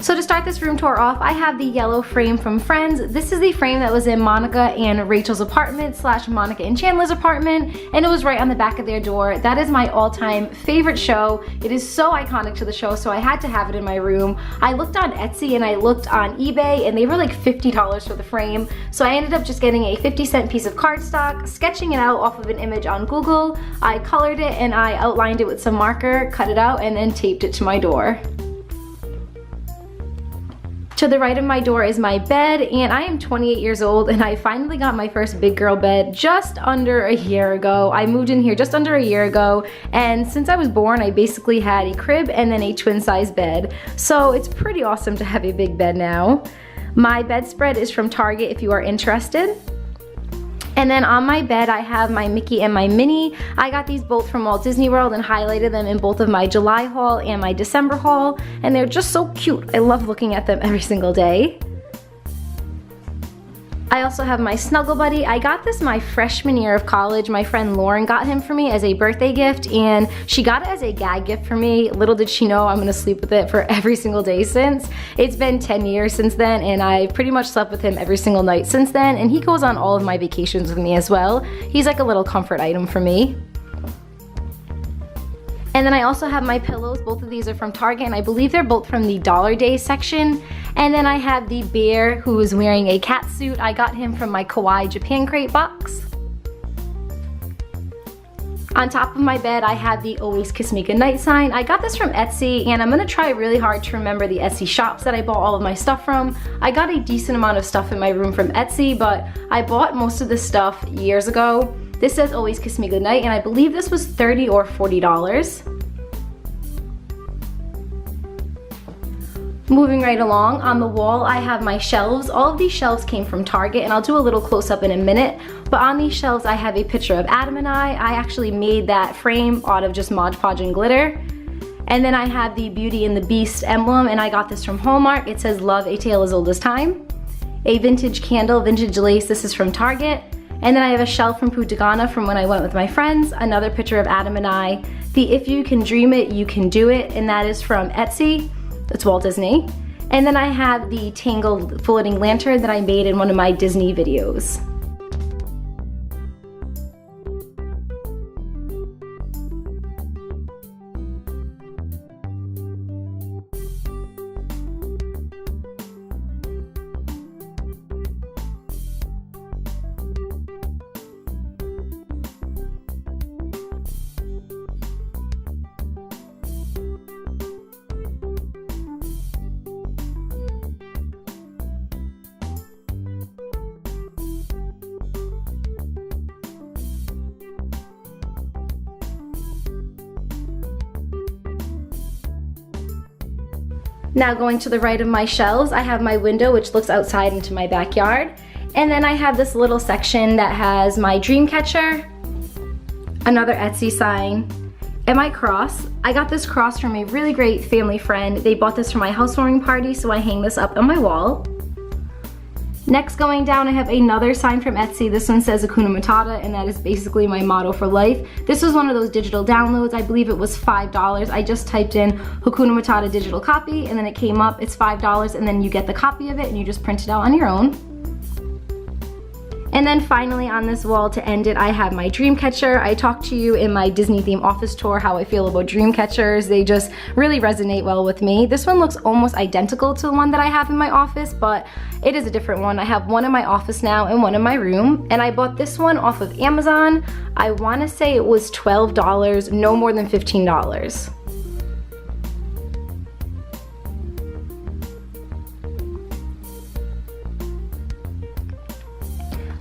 So to start this room tour off, I have the yellow frame from Friends. This is the frame that was in Monica and Rachel's apartment / Monica and Chandler's apartment, and it was right on the back of their door. That is my all-time favorite show. It is so iconic to the show, so I had to have it in my room. I looked on Etsy and I looked on eBay, and they were like $50 for the frame. So I ended up just getting a 50-cent piece of cardstock, sketching it out off of an image on Google. I colored it and I outlined it with some marker, cut it out, and then taped it to my door. To the right of my door is my bed, and I am 28 years old, and I finally got my first big girl bed just under a year ago. I moved in here just under a year ago, and since I was born, I basically had a crib and then a twin size bed. So it's pretty awesome to have a big bed now. My bedspread is from Target if you are interested. And then on my bed, I have my Mickey and my Minnie. I got these both from Walt Disney World and highlighted them in both of my July haul and my December haul. And they're just so cute. I love looking at them every single day. I also have my Snuggle Buddy. I got this my freshman year of college. My friend Lauren got him for me as a birthday gift, and she got it as a gag gift for me. Little did she know I'm gonna sleep with it for every single day since. It's been 10 years since then, and I've pretty much slept with him every single night since then, and he goes on all of my vacations with me as well. He's like a little comfort item for me. And then I also have my pillows. Both of these are from Target, and I believe they're both from the Dollar Day section. And then I have the bear who is wearing a cat suit. I got him from my Kawaii Japan crate box. On top of my bed, I have the Always Kiss Me Goodnight sign. I got this from Etsy, and I'm gonna try really hard to remember the Etsy shops that I bought all of my stuff from. I got a decent amount of stuff in my room from Etsy, but I bought most of this stuff years ago. This says Always Kiss Me Goodnight, and I believe this was $30 or $40. Moving right along, on the wall I have my shelves. All of these shelves came from Target, and I'll do a little close-up in a minute. But on these shelves I have a picture of Adam and I. I actually made that frame out of just Mod Podge and glitter. And then I have the Beauty and the Beast emblem, and I got this from Hallmark. It says Love, a Tale as Old as Time. A vintage candle, vintage lace. This is from Target. And then I have a shelf from Putagana from when I went with my friends. Another picture of Adam and I. The If You Can Dream It, You Can Do It, and that is from Etsy. It's Walt Disney. And then I have the Tangled floating lantern that I made in one of my Disney videos. Now going to the right of my shelves, I have my window which looks outside into my backyard. And then I have this little section that has my dream catcher, another Etsy sign, and my cross. I got this cross from a really great family friend. They bought this for my housewarming party, so I hang this up on my wall. Next, going down, I have another sign from Etsy. This one says Hakuna Matata, and that is basically my motto for life. This was one of those digital downloads. I believe it was $5. I just typed in Hakuna Matata digital copy, and then it came up. It's $5, and then you get the copy of it, and you just print it out on your own. And then finally on this wall to end it, I have my dream catcher. I talked to you in my Disney theme office tour how I feel about dream catchers. They just really resonate well with me. This one looks almost identical to the one that I have in my office, but it is a different one. I have one in my office now and one in my room, and I bought this one off of Amazon. I want to say it was $12, no more than $15.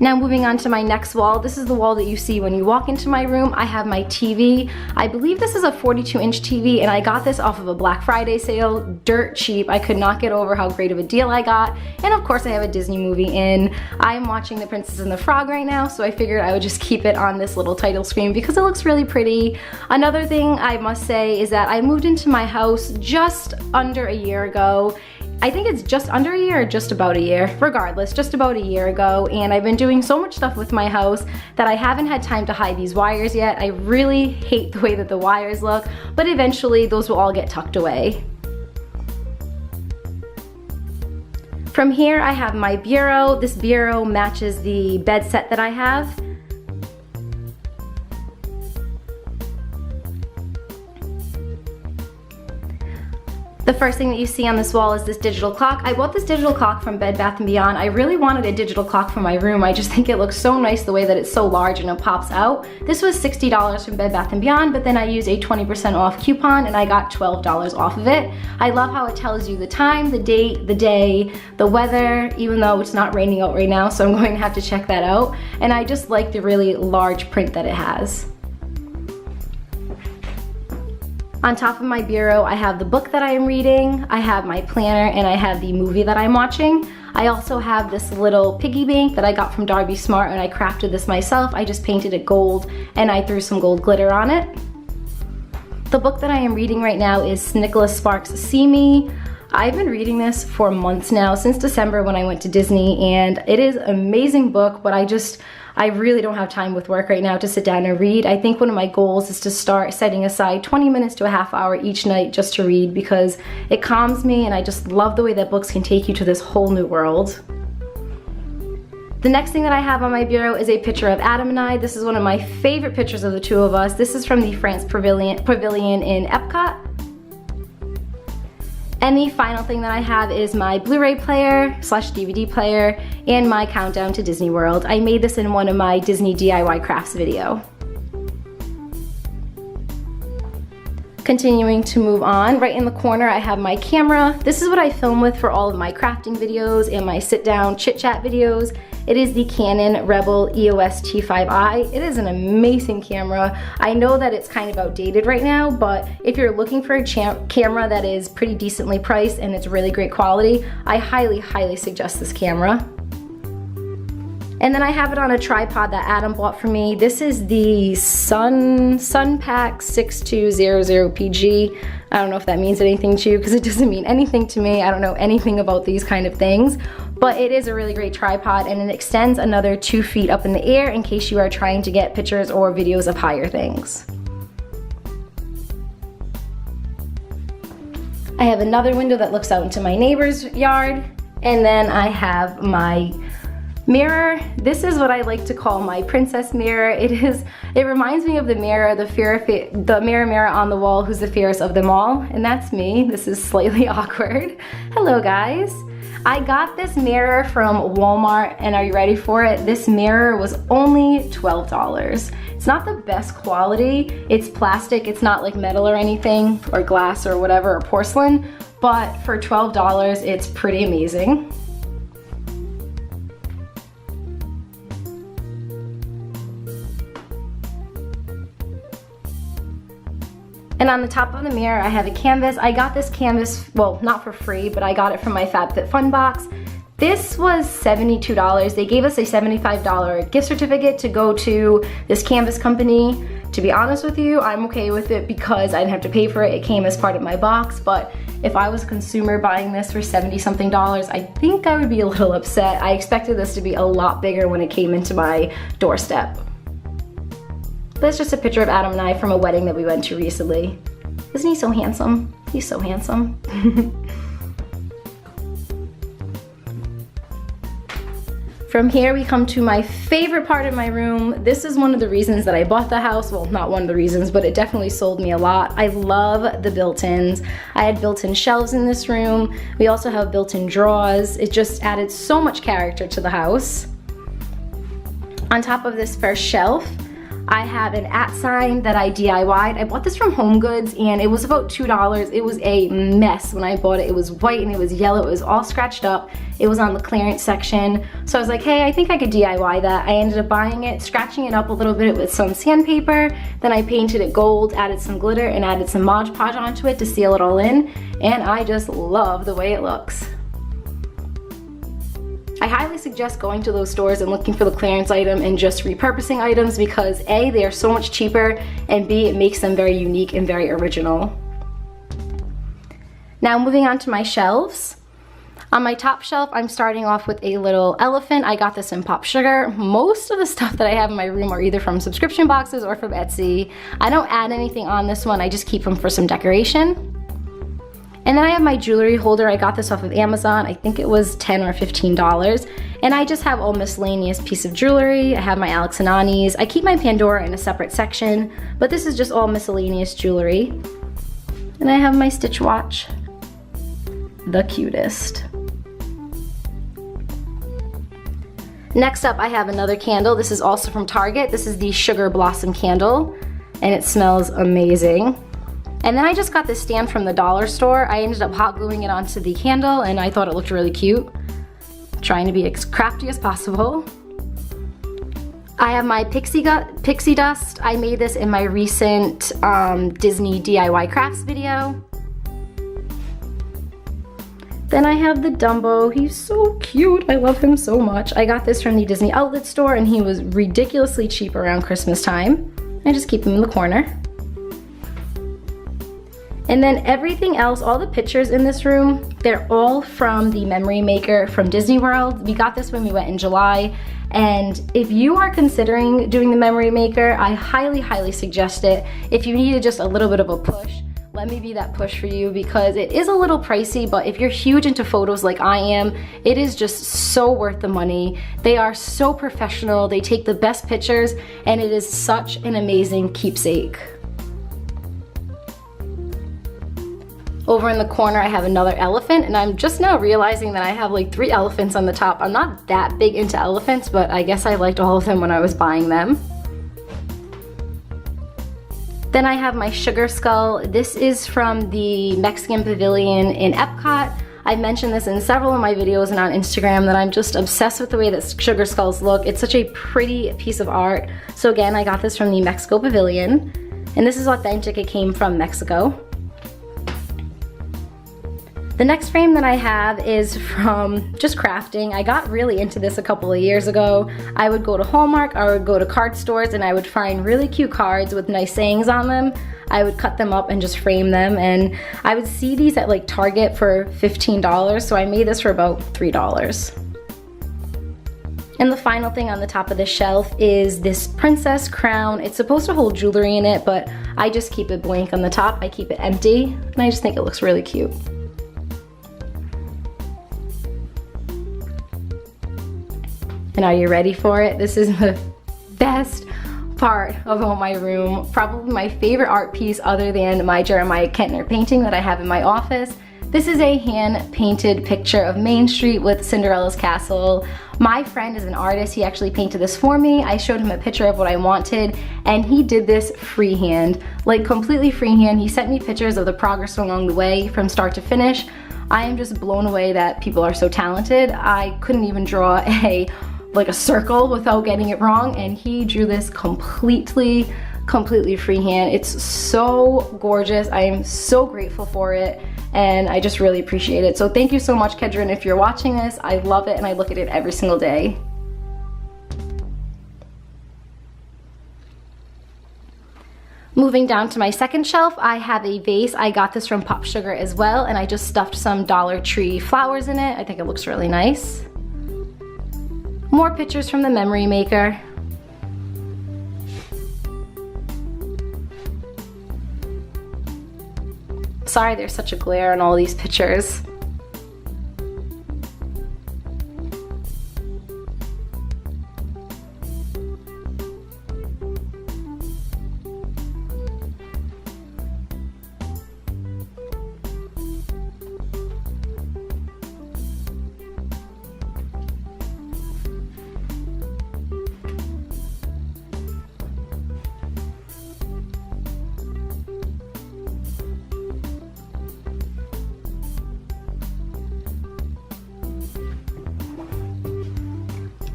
Now moving on to my next wall, this is the wall that you see when you walk into my room. I have my TV. I believe this is a 42-inch TV, and I got this off of a Black Friday sale, dirt cheap. I could not get over how great of a deal I got. And of course I have a Disney movie in. I'm watching The Princess and the Frog right now, so I figured I would just keep it on this little title screen because it looks really pretty. Another thing I must say is that I moved into my house just under a year ago. I think it's just under a year or just about a year. Regardless, just about a year ago, and I've been doing so much stuff with my house that I haven't had time to hide these wires yet. I really hate the way that the wires look, but eventually those will all get tucked away. From here I have my bureau. This bureau matches the bed set that I have. The first thing that you see on this wall is this digital clock. I bought this digital clock from Bed Bath & Beyond. I really wanted a digital clock for my room. I just think it looks so nice the way that it's so large and it pops out. This was $60 from Bed Bath & Beyond, but then I used a 20% off coupon and I got $12 off of it. I love how it tells you the time, the date, the day, the weather, even though it's not raining out right now, so I'm going to have to check that out. And I just like the really large print that it has. On top of my bureau, I have the book that I am reading, I have my planner, and I have the movie that I'm watching. I also have this little piggy bank that I got from Darby Smart, and I crafted this myself. I just painted it gold and I threw some gold glitter on it. The book that I am reading right now is Nicholas Sparks' See Me. I've been reading this for months now, since December when I went to Disney, and it is an amazing book, but I really don't have time with work right now to sit down and read. I think one of my goals is to start setting aside 20 minutes to a half hour each night just to read, because it calms me and I just love the way that books can take you to this whole new world. The next thing that I have on my bureau is a picture of Adam and I. This is one of my favorite pictures of the two of us. This is from the France Pavilion in Epcot. And the final thing that I have is my Blu-ray player / DVD player and my countdown to Disney World. I made this in one of my Disney DIY crafts video. Continuing to move on, right in the corner I have my camera. This is what I film with for all of my crafting videos and my sit-down chit-chat videos. It is the Canon Rebel EOS T5i. It is an amazing camera. I know that it's kind of outdated right now, but if you're looking for a camera that is pretty decently priced and it's really great quality, I highly, highly suggest this camera. And then I have it on a tripod that Adam bought for me. This is the Sunpack 6200PG. I don't know if that means anything to you because it doesn't mean anything to me. I don't know anything about these kind of things. But it is a really great tripod and it extends another 2 feet up in the air in case you are trying to get pictures or videos of higher things. I have another window that looks out into my neighbor's yard. And then I have my mirror. This is what I like to call my princess mirror. It reminds me of the mirror, the mirror on the wall, who's the fairest of them all, and that's me. This is slightly awkward. Hello guys. I got this mirror from Walmart, and are you ready for it? This mirror was only $12. It's not the best quality. It's plastic. It's not like metal or anything, or glass or whatever, or porcelain, but for $12, it's pretty amazing. And on the top of the mirror, I have a canvas. I got this canvas, well, not for free, but I got it from my FabFitFun box. This was $72. They gave us a $75 gift certificate to go to this canvas company. To be honest with you, I'm okay with it because I didn't have to pay for it. It came as part of my box, but if I was a consumer buying this for $70-something, I think I would be a little upset. I expected this to be a lot bigger when it came into my doorstep. That's just a picture of Adam and I from a wedding that we went to recently. Isn't he so handsome? He's so handsome. From here we come to my favorite part of my room. This is one of the reasons that I bought the house. Well, not one of the reasons, but it definitely sold me a lot. I love the built-ins. I had built-in shelves in this room. We also have built-in drawers. It just added so much character to the house. On top of this first shelf, I have an @ sign that I DIY'd. I bought this from Home Goods and it was about $2. It was a mess when I bought it. It was white and it was yellow. It was all scratched up. It was on the clearance section. So I was like, hey, I think I could DIY that. I ended up buying it, scratching it up a little bit with some sandpaper. Then I painted it gold, added some glitter, and added some Mod Podge onto it to seal it all in. And I just love the way it looks. I highly suggest going to those stores and looking for the clearance item and just repurposing items because A, they are so much cheaper, and B, it makes them very unique and very original. Now moving on to my shelves. On my top shelf, I'm starting off with a little elephant. I got this in Pop Sugar. Most of the stuff that I have in my room are either from subscription boxes or from Etsy. I don't add anything on this one, I just keep them for some decoration. And then I have my jewelry holder. I got this off of Amazon. I think it was $10 or $15. And I just have all miscellaneous piece of jewelry. I have my Alex and Ani's. I keep my Pandora in a separate section, but this is just all miscellaneous jewelry. And I have my Stitch watch, the cutest. Next up, I have another candle. This is also from Target. This is the Sugar Blossom candle, and it smells amazing. And then I just got this stand from the dollar store. I ended up hot gluing it onto the candle, and I thought it looked really cute. Trying to be as crafty as possible. I have my pixie dust. I made this in my recent Disney DIY crafts video. Then I have the Dumbo. He's so cute. I love him so much. I got this from the Disney outlet store, and he was ridiculously cheap around Christmas time. I just keep him in the corner. And then everything else, all the pictures in this room, they're all from the memory maker from Disney World. We got this when we went in July. And if you are considering doing the memory maker, I highly, highly suggest it. If you needed just a little bit of a push, let me be that push for you, because it is a little pricey, but if you're huge into photos like I am, it is just so worth the money. They are so professional. They take the best pictures, and it is such an amazing keepsake. Over in the corner, I have another elephant, and I'm just now realizing that I have like 3 elephants on the top. I'm not that big into elephants, but I guess I liked all of them when I was buying them. Then I have my sugar skull. This is from the Mexican Pavilion in Epcot. I've mentioned this in several of my videos and on Instagram that I'm just obsessed with the way that sugar skulls look. It's such a pretty piece of art. So again, I got this from the Mexico Pavilion, and this is authentic. It came from Mexico. The next frame that I have is from just crafting. I got really into this a couple of years ago. I would go to Hallmark, I would go to card stores, and I would find really cute cards with nice sayings on them. I would cut them up and just frame them, and I would see these at like Target for $15, so I made this for about $3. And the final thing on the top of the shelf is this princess crown. It's supposed to hold jewelry in it, but I just keep it blank on the top. I keep it empty, and I just think it looks really cute. And are you ready for it? This is the best part of my room. Probably my favorite art piece other than my Jeremiah Kentner painting that I have in my office. This is a hand-painted picture of Main Street with Cinderella's castle. My friend is an artist. He actually painted this for me. I showed him a picture of what I wanted, and he did this freehand, like completely freehand. He sent me pictures of the progress along the way from start to finish. I am just blown away that people are so talented. I couldn't even draw a circle without getting it wrong, and he drew this completely freehand. It's so gorgeous. I am so grateful for it, and I just really appreciate it. So thank you so much, Kedron, if you're watching this. I love it, and I look at it every single day. Moving down to my second shelf, I have a vase. I got this from Pop Sugar as well, and I just stuffed some Dollar Tree flowers in it. I think it looks really nice. More pictures from the memory maker. Sorry, there's such a glare on all these pictures.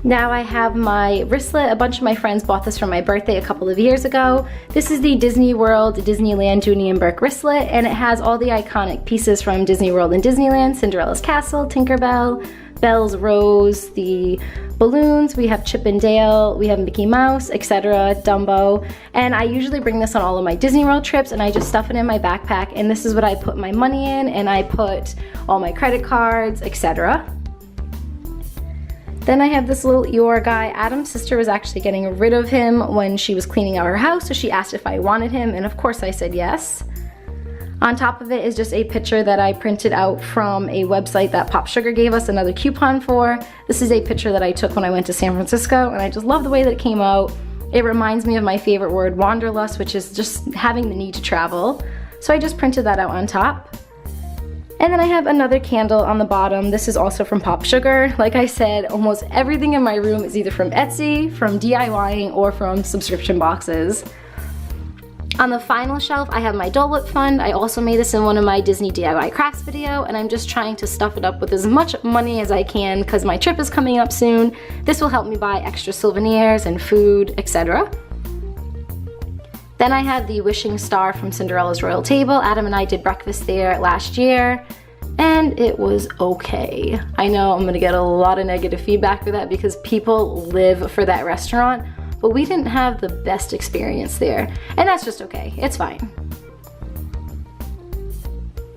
Now I have my wristlet. A bunch of my friends bought this for my birthday a couple of years ago. This is the Disney World Disneyland Dooney and Bourke wristlet, and it has all the iconic pieces from Disney World and Disneyland: Cinderella's castle, Tinkerbell, Belle's Rose, the balloons, we have Chip and Dale, we have Mickey Mouse, etc., Dumbo. And I usually bring this on all of my Disney World trips, and I just stuff it in my backpack, and this is what I put my money in, and I put all my credit cards, etc. Then I have this little Eeyore guy. Adam's sister was actually getting rid of him when she was cleaning out her house, so she asked if I wanted him, and of course I said yes. On top of it is just a picture that I printed out from a website that Pop Sugar gave us another coupon for. This is a picture that I took when I went to San Francisco, and I just love the way that it came out. It reminds me of my favorite word, wanderlust, which is just having the need to travel. So I just printed that out on top. And then I have another candle on the bottom. This is also from Pop Sugar. Like I said, almost everything in my room is either from Etsy, from DIYing, or from subscription boxes. On the final shelf, I have my Dole Whip fund. I also made this in one of my Disney DIY crafts video, and I'm just trying to stuff it up with as much money as I can because my trip is coming up soon. This will help me buy extra souvenirs and food, etc. Then I have the wishing star from Cinderella's Royal Table. Adam and I did breakfast there last year, and it was okay. I know I'm gonna get a lot of negative feedback for that because people live for that restaurant, but we didn't have the best experience there, and that's just okay. It's fine.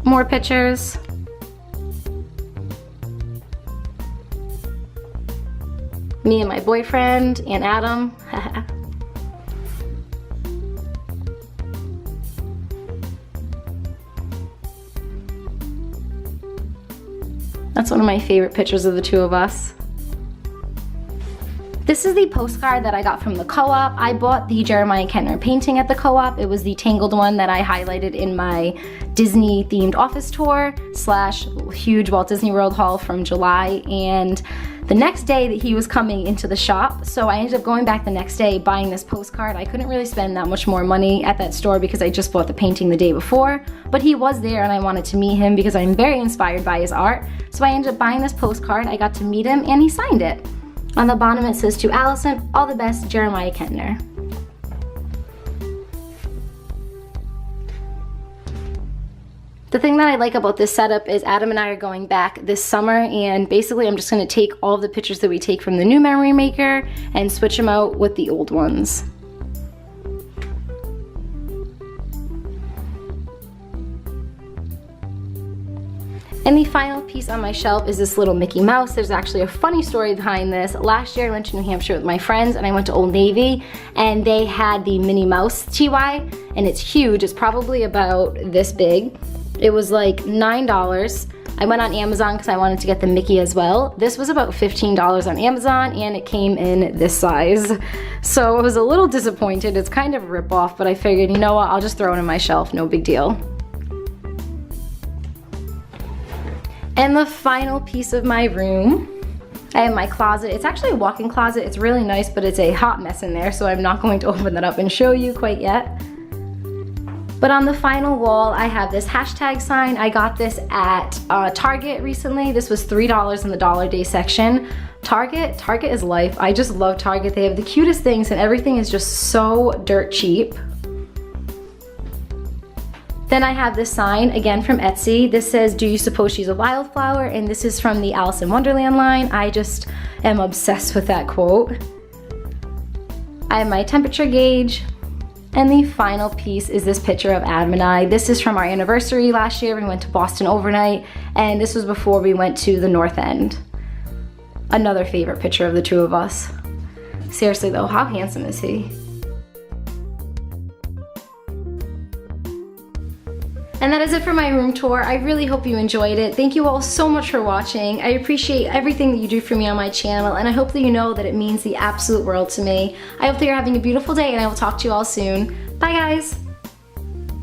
More pictures. Me and my boyfriend and Adam. That's one of my favorite pictures of the two of us. This is the postcard that I got from the co-op. I bought the Jeremiah Kentner painting at the co-op. It was the tangled one that I highlighted in my Disney themed office tour / huge Walt Disney World haul from July, and the next day that he was coming into the shop, so I ended up going back the next day buying this postcard. I couldn't really spend that much more money at that store because I just bought the painting the day before, but he was there and I wanted to meet him because I'm very inspired by his art. So I ended up buying this postcard. I got to meet him and he signed it. On the bottom it says, "To Allison, all the best, Jeremiah Kentner." The thing that I like about this setup is Adam and I are going back this summer, and basically I'm just going to take all of the pictures that we take from the new memory maker and switch them out with the old ones. And the final piece on my shelf is this little Mickey Mouse. There's actually a funny story behind this. Last year I went to New Hampshire with my friends and I went to Old Navy and they had the Minnie Mouse TY, and it's huge. It's probably about this big. It was like $9. I went on Amazon because I wanted to get the Mickey as well. This was about $15 on Amazon and it came in this size. So I was a little disappointed. It's kind of a rip-off, but I figured, you know what, I'll just throw it in my shelf, no big deal. And the final piece of my room, I have my closet. It's actually a walk-in closet. It's really nice, but it's a hot mess in there, so I'm not going to open that up and show you quite yet. But on the final wall, I have this hashtag sign. I got this at Target recently. This was $3 in the Dollar Day section. Target is life. I just love Target. They have the cutest things and everything is just so dirt cheap. Then I have this sign, again from Etsy. This says, "Do you suppose she's a wildflower?" And this is from the Alice in Wonderland line. I just am obsessed with that quote. I have my temperature gauge. And the final piece is this picture of Adam and I. This is from our anniversary last year. We went to Boston overnight, and this was before we went to the North End. Another favorite picture of the two of us. Seriously though, how handsome is he? And that is it for my room tour. I really hope you enjoyed it. Thank you all so much for watching. I appreciate everything that you do for me on my channel, and I hope that you know that it means the absolute world to me. I hope that you're having a beautiful day, and I will talk to you all soon. Bye guys.